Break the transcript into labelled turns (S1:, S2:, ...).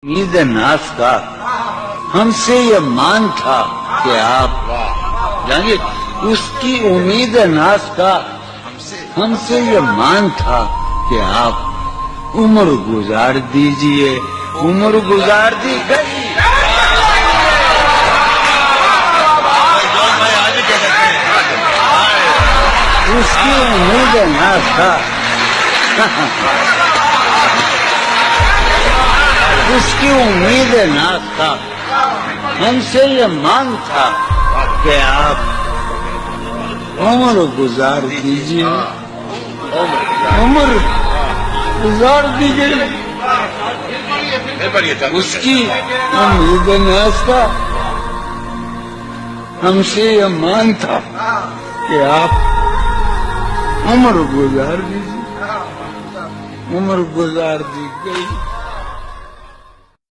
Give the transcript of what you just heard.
S1: امید ناس کا ہم سے یہ مان تھا کہ آپ جانیے اس کی امید ناس کا ہم سے یہ مان تھا کہ آپ عمر گزار دیجئے، عمر گزار دی گئی۔ اس کی امید ناس کا اس کی امید ناس تھا ہم سے یہ مان تھا کہ آپ عمر گزار دیجئے، عمر گزار دیجئے۔ اس کی امید ناس تھا ہم سے یہ مان تھا کہ آپ عمر گزار دیجئے، عمر گزار دی گئی۔